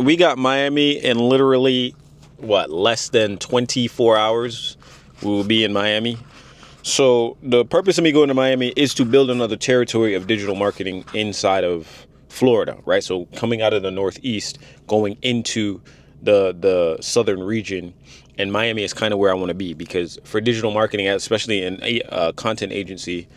We got Miami in literally, what, less than 24 hours. We will be in Miami. So the purpose of me going to Miami is to build another territory of digital marketing inside of Florida, right? So coming out of the Northeast, going into the southern region, and Miami is kind of where I want to be, because for digital marketing, especially in content agency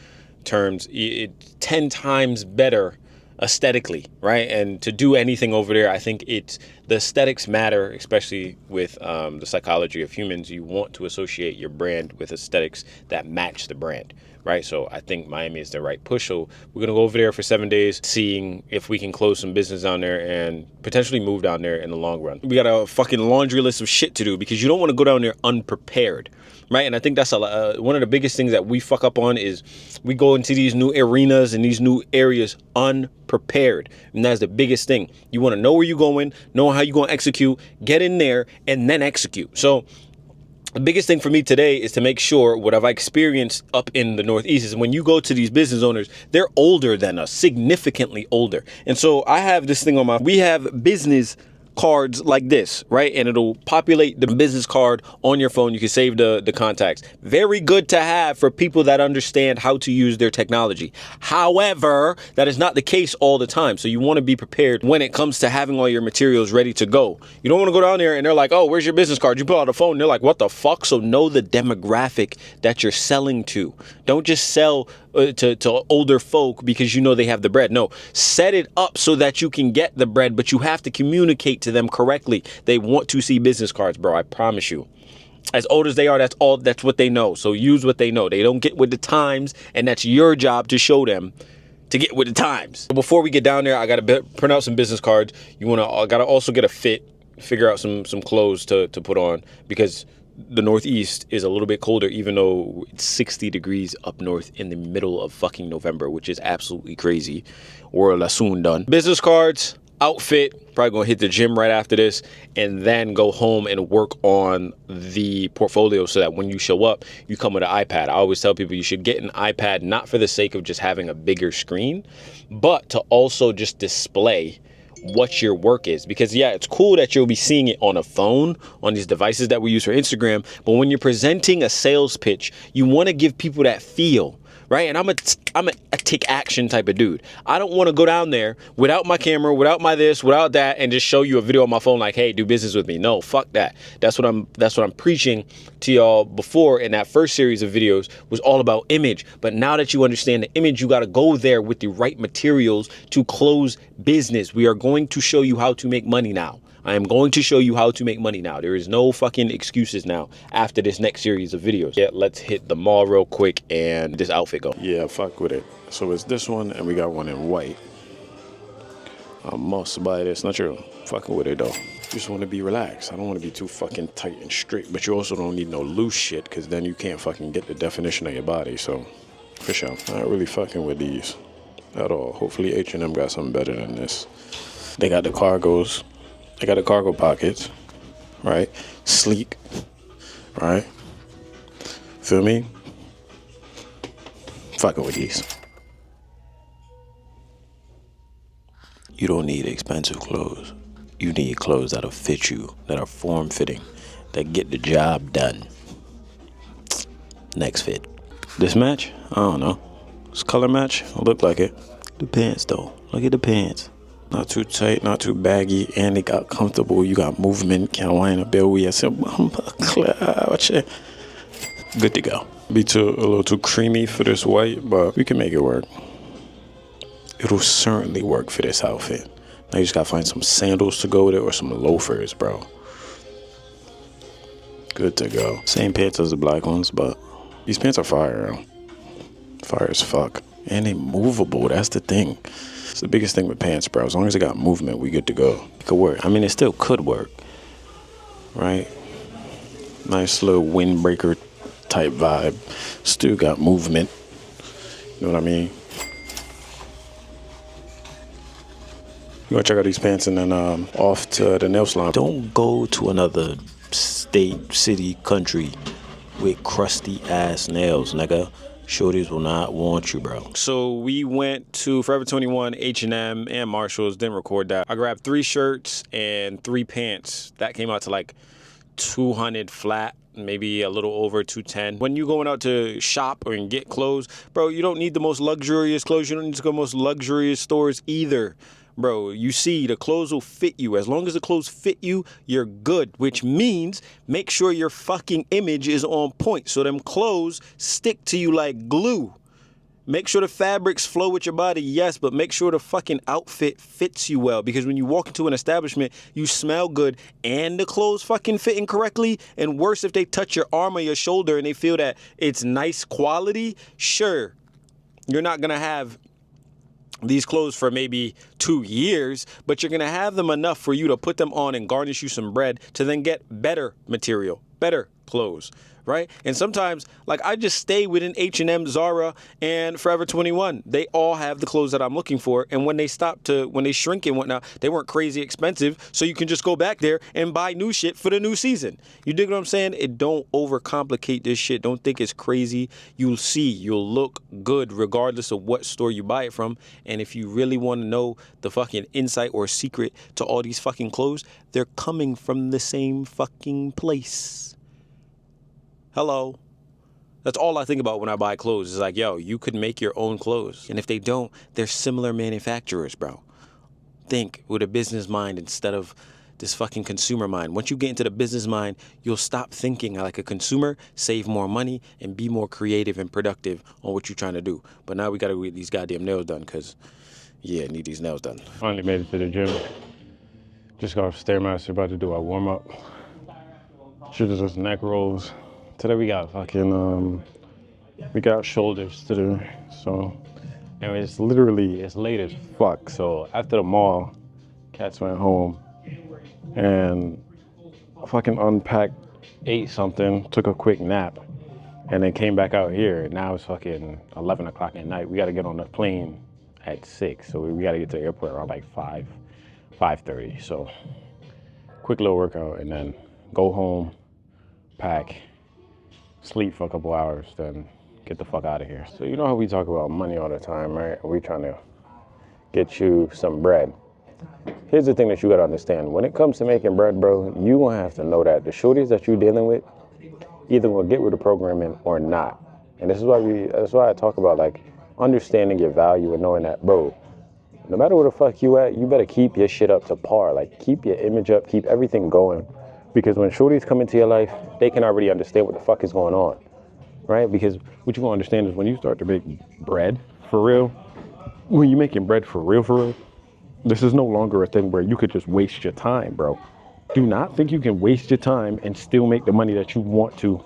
terms, it's 10 times better aesthetically, right? And to do anything over there, I think the aesthetics matter, especially with the psychology of humans. You want to associate your brand with aesthetics that match the brand, right? So I think Miami is the right push. So we're gonna go over there for 7 days, seeing if we can close some business down there and potentially move down there in the long run. We got a fucking laundry list of shit to do, because you don't want to go down there unprepared, right? And I think that's one of the biggest things that we fuck up on, is we go into these new arenas and these new areas unprepared. And that's the biggest thing. You want to know where you're going, know how you're going to execute, get in there, and then execute. So the biggest thing for me today is to make sure what I've experienced up in the Northeast is when you go to these business owners, they're older than us, significantly older. And so I have this thing we have business cards like this, right? And it'll populate the business card on your phone. You can save the contacts. Very good to have for people that understand how to use their technology. However, that is not the case all the time. So you want to be prepared when it comes to having all your materials ready to go. You don't want to go down there and they're like, oh, where's your business card? You pull out the phone and they're like, what the fuck? So know the demographic that you're selling to. Don't just sell to older folk because you know they have the bread. No, set it up so that you can get the bread, but you have to communicate to them correctly. They want to see business cards, bro. I promise you. As old as they are, that's what they know. So use what they know. They don't get with the times, and that's your job to show them to get with the times. Before we get down there, I gotta print out some business cards. I gotta also get a fit, figure out some clothes to put on, because the Northeast is a little bit colder, even though it's 60 degrees up north in the middle of fucking November, which is absolutely crazy. We're soon done. Business cards, outfit, probably gonna hit the gym right after this, and then go home and work on the portfolio so that when you show up, you come with an iPad. I always tell people you should get an iPad, not for the sake of just having a bigger screen, but to also just display what your work is. Because yeah, it's cool that you'll be seeing it on a phone, on these devices that we use for Instagram, but when you're presenting a sales pitch, you want to give people that feel, right? And I'm a take action type of dude. I don't want to go down there without my camera, without my this, without that, and just show you a video on my phone like, hey, do business with me. No, fuck that. That's what I'm preaching to y'all before. In that first series of videos was all about image. But now that you understand the image, you got to go there with the right materials to close business. We are going to show you how to make money now. I am going to show you how to make money now. There is no fucking excuses now after this next series of videos. Yeah, let's hit the mall real quick and this outfit go. Yeah, fuck with it. So it's this one, and we got one in white. I must buy this. Not sure. Fucking with it though. Just want to be relaxed. I don't want to be too fucking tight and strict, but you also don't need no loose shit, because then you can't fucking get the definition of your body. So for sure, not really fucking with these at all. Hopefully H&M got something better than this. They got the cargos. They got the cargo pockets, right? Sleek, right? Feel me? Fucking with these. You don't need expensive clothes. You need clothes that'll fit you, that are form-fitting, that get the job done. Next fit. This match? I don't know. This color match? Look like it. The pants, though. Look at the pants. Not too tight, not too baggy, and it got comfortable. You got movement. Can't wind a bill. We said, good to go. Be a little too creamy for this white, but we can make it work. It'll certainly work for this outfit. Now you just gotta find some sandals to go with it, or some loafers, bro. Good to go. Same pants as the black ones, but these pants are fire, yo. Fire as fuck. And they movable, that's the thing. It's the biggest thing with pants, bro. As long as it got movement, we good to go. It could work. I mean, it still could work, right? Nice little windbreaker type vibe. Still got movement. You know what I mean? You wanna check out these pants and then off to the nail salon. Don't go to another state, city, country with crusty ass nails, nigga. Shorties will not want you, bro. So we went to Forever 21, H&M, and Marshalls. Didn't record that. I grabbed 3 shirts and 3 pants. That came out to like 200 flat, maybe a little over 210. When you going out to shop or get clothes, bro, you don't need the most luxurious clothes. You don't need to go to the most luxurious stores either. Bro, you see, the clothes will fit you. As long as the clothes fit you, you're good, which means make sure your fucking image is on point so them clothes stick to you like glue. Make sure the fabrics flow with your body, yes, but make sure the fucking outfit fits you well, because when you walk into an establishment, you smell good and the clothes fucking fitting correctly, and worse if they touch your arm or your shoulder and they feel that it's nice quality, sure, you're not gonna have these clothes for maybe 2 years, but you're gonna have them enough for you to put them on and garnish you some bread to then get better material, better clothes, right? And sometimes, like, I just stay within H&M, Zara, and Forever 21. They all have the clothes that I'm looking for, and when they shrink and whatnot, they weren't crazy expensive, so you can just go back there and buy new shit for the new season. You dig what I'm saying? It don't overcomplicate this shit. Don't think it's crazy. You'll see, you'll look good regardless of what store you buy it from, and if you really want to know the fucking insight or secret to all these fucking clothes, they're coming from the same fucking place. Hello. That's all I think about when I buy clothes. It's like, yo, you could make your own clothes. And if they don't, they're similar manufacturers, bro. Think with a business mind instead of this fucking consumer mind. Once you get into the business mind, you'll stop thinking like a consumer, save more money, and be more creative and productive on what you're trying to do. But now we got to get these goddamn nails done because, yeah, I need these nails done. Finally made it to the gym. Just got off Stairmaster, about to do our warm-up. Shoulders just neck rolls. Today we got we got shoulders today. So, and it's late as fuck. So after the mall, cats went home and I fucking unpacked, ate something, took a quick nap, and then came back out here. Now it's fucking 11 o'clock at night. We got to get on the plane at 6. So we got to get to the airport around like 5:30. So quick little workout and then go home, pack, sleep for a couple hours, then get the fuck out of here. So you know how we talk about money all the time, right? We trying to get you some bread. Here's the thing that you gotta understand. When it comes to making bread, bro, you gonna have to know that the shorties that you're dealing with either will get with the programming or not. And that's why I talk about like understanding your value and knowing that, bro, no matter where the fuck you at, you better keep your shit up to par. Like keep your image up, keep everything going. Because when shorties come into your life, they can already understand what the fuck is going on, right? Because what you gonna understand is when you start to make bread for real, when you're making bread for real, this is no longer a thing where you could just waste your time, bro. Do not think you can waste your time and still make the money that you want to.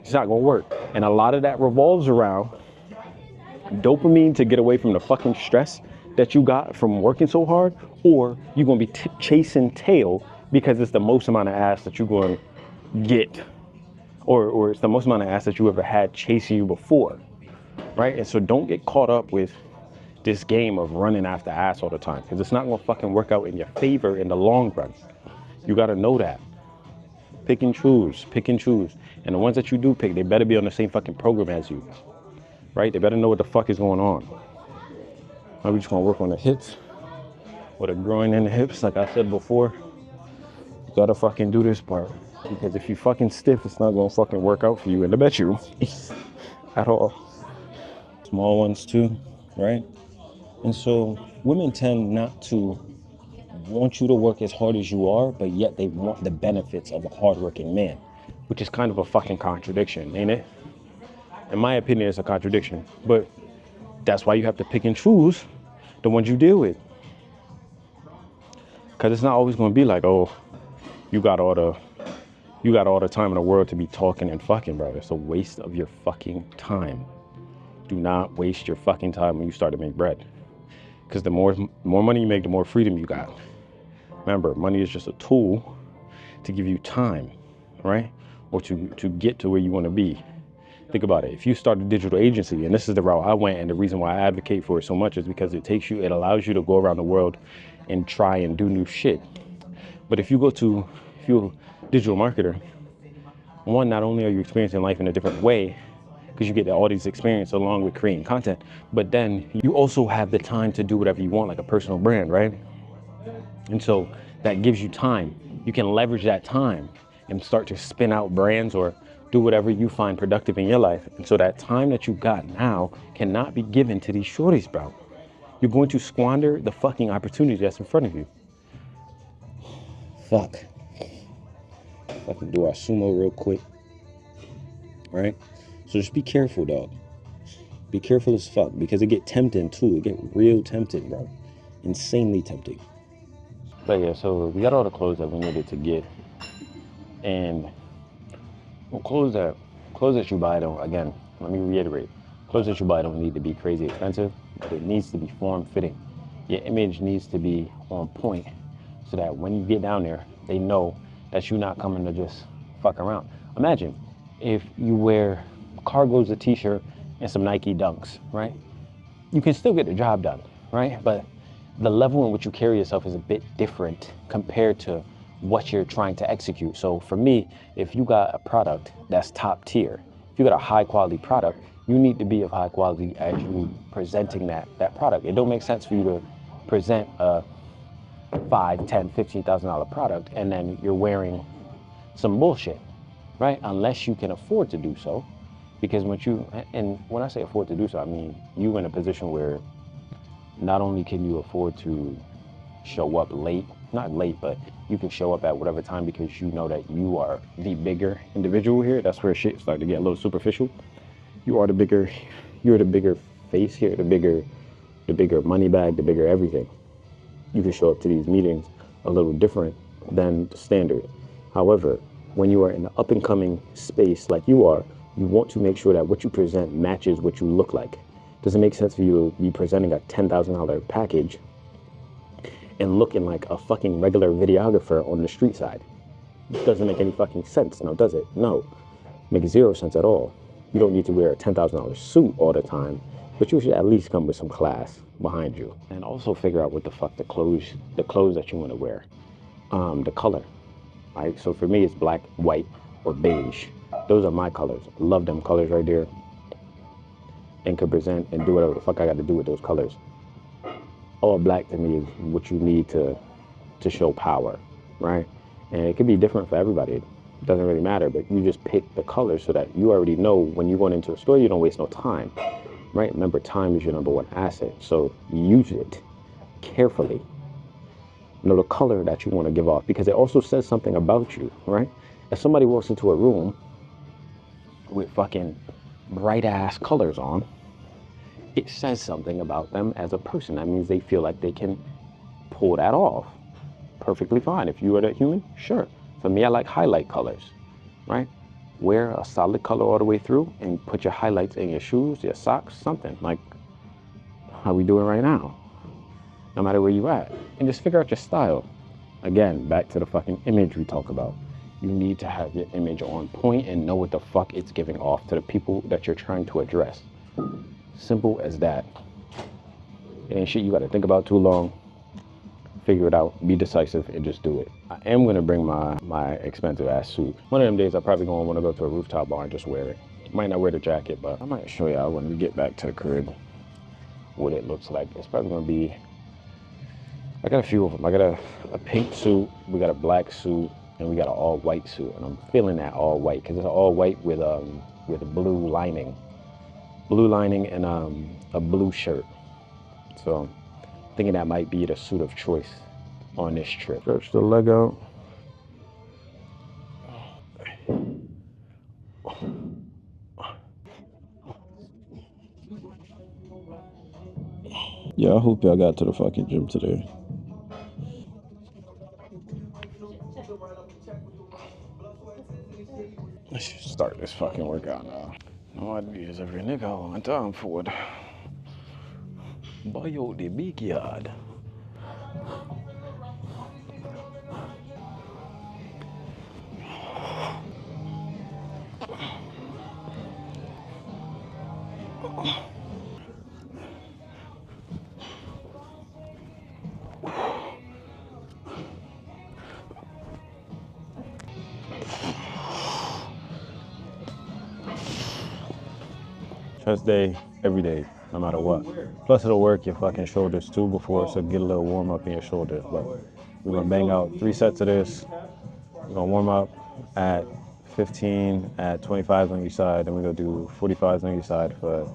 It's not gonna work. And a lot of that revolves around dopamine to get away from the fucking stress that you got from working so hard, or you're gonna be chasing tail because it's the most amount of ass that you're going to get, or it's the most amount of ass that you ever had chasing you before, right? And so don't get caught up with this game of running after ass all the time, because it's not going to fucking work out in your favor in the long run. You got to know that. Pick and choose. And the ones that you do pick, they better be on the same fucking program as you, right? They better know what the fuck is going on. Now we just going to work on the hips, or the groin and the hips, like I said before. You gotta fucking do this part, because if you fucking stiff, it's not gonna fucking work out for you in the bedroom at all. Small ones too, right? And so women tend not to want you to work as hard as you are, but yet they want the benefits of a hardworking man, which is kind of a fucking contradiction, ain't it? In my opinion, it's a contradiction, but that's why you have to pick and choose the ones you deal with. Because it's not always gonna be like, oh, you got all the time in the world to be talking and fucking, bro. It's a waste of your fucking time. Do not waste your fucking time when you start to make bread. Because the more money you make, the more freedom you got. Remember, money is just a tool to give you time, right? Or to get to where you want to be. Think about it. If you start a digital agency, and this is the route I went, and the reason why I advocate for it so much is because it allows you to go around the world and try and do new shit. But if you're a digital marketer, one, not only are you experiencing life in a different way, because you get all these experience along with creating content. But then you also have the time to do whatever you want, like a personal brand, right? And so that gives you time. You can leverage that time and start to spin out brands or do whatever you find productive in your life. And so that time that you got now cannot be given to these shorties, bro. You're going to squander the fucking opportunity that's in front of you. Fuck. Fucking do our sumo real quick. Right? So just be careful, dog. Be careful as fuck, because it get tempting too. It get real tempting, bro. Insanely tempting. But yeah, so we got all the clothes that we needed to get. And clothes that you buy don't, again, let me reiterate, clothes that you buy don't need to be crazy expensive, but it needs to be form-fitting. Your image needs to be on point so that when you get down there, they know that you're not coming to just fuck around. Imagine if you wear cargos, a t-shirt, and some Nike Dunks, right? You can still get the job done, right? But the level in which you carry yourself is a bit different compared to what you're trying to execute. So for me, if you got a product that's top tier, if you got a high quality product, you need to be of high quality as you presenting that product. It don't make sense for you to present a $5, $10, $15,000 product and then you're wearing some bullshit, right? Unless you can afford to do so. Because when I say afford to do so, I mean you in a position where not only can you afford to show up late, not late, but you can show up at whatever time because you know that you are the bigger individual here. That's where shit started to get a little superficial. You're the bigger face here, the bigger money bag, the bigger everything. You can show up to these meetings a little different than the standard. However, when you are in an up and coming space like you are, you want to make sure that what you present matches what you look like. Does it make sense for you to be presenting a $10,000 package and looking like a fucking regular videographer on the street side? It doesn't make any fucking sense, now does it? No, makes zero sense at all. You don't need to wear a $10,000 suit all the time, but you should at least come with some class behind you. And also figure out what the fuck the clothes that you want to wear, the color. Right? So for me, it's black, white, or beige. Those are my colors. Love them colors right there. And could present and do whatever the fuck I got to do with those colors. All black to me is what you need to show power, right? And it could be different for everybody. It doesn't really matter, but you just pick the colors so that you already know when you're going into a store, you don't waste no time, right? Remember, time is your number one asset. So use it carefully. Know the color that you want to give off, because it also says something about you, right? If somebody walks into a room with fucking bright ass colors on, it says something about them as a person. That means they feel like they can pull that off. Perfectly fine. If you are that human, sure. For me, I like highlight colors, right? Wear a solid color all the way through and put your highlights in your shoes, your socks, something like how we doing right now, no matter where you at. And just figure out your style. Again, back to the fucking image we talk about. You need to have your image on point and know what the fuck it's giving off to the people that you're trying to address. Simple as that. It ain't shit you gotta think about too long. Figure it out, be decisive, and just do it. I am gonna bring my expensive ass suit. One of them days I'm probably gonna wanna go to a rooftop bar and just wear it. Might not wear the jacket, but I might show y'all when we get back to the crib what it looks like. It's probably gonna be, I got a few of them. I got a pink suit, we got a black suit, and we got an all white suit. And I'm feeling that all white, because it's all white with a blue lining. Blue lining and a blue shirt. So I'm thinking that might be the suit of choice on this trip. Stretch the leg out. Yeah, I hope y'all got to the fucking gym today. Let's just start this fucking workout now. No ideas every nigga on time for it. Boy, out the big yard. Chest day, every day, no matter what. Plus it'll work your fucking shoulders too before, so get a little warm up in your shoulders. But we're gonna bang out 3 sets of this. We're gonna warm up at 15 at 25s on each side, and we're gonna do 45s on each side for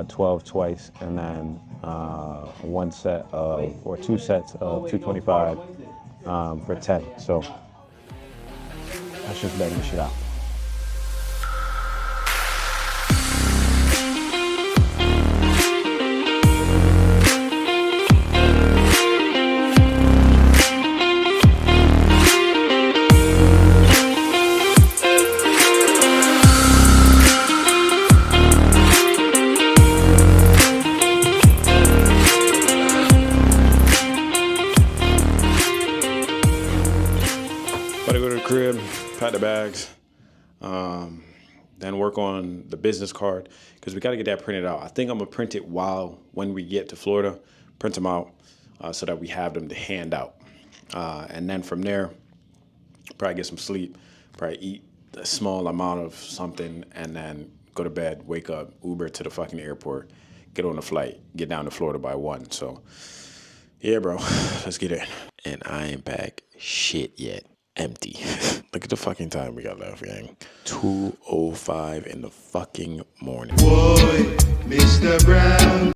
12 twice, and then 1 set of, or 2 sets of 225 for 10. So let's just bang this shit out. About to go to the crib, pack the bags, then work on the business card because we got to get that printed out. I think I'm gonna print it when we get to Florida, print them out so that we have them to hand out. And then from there, probably get some sleep, probably eat a small amount of something, and then go to bed, wake up, Uber to the fucking airport, get on the flight, get down to Florida by 1. So, yeah, bro, let's get it. And I ain't back shit yet. Empty. Look at the fucking time we got left, gang. 2:05 in the fucking morning. Boy, Mr. Brown.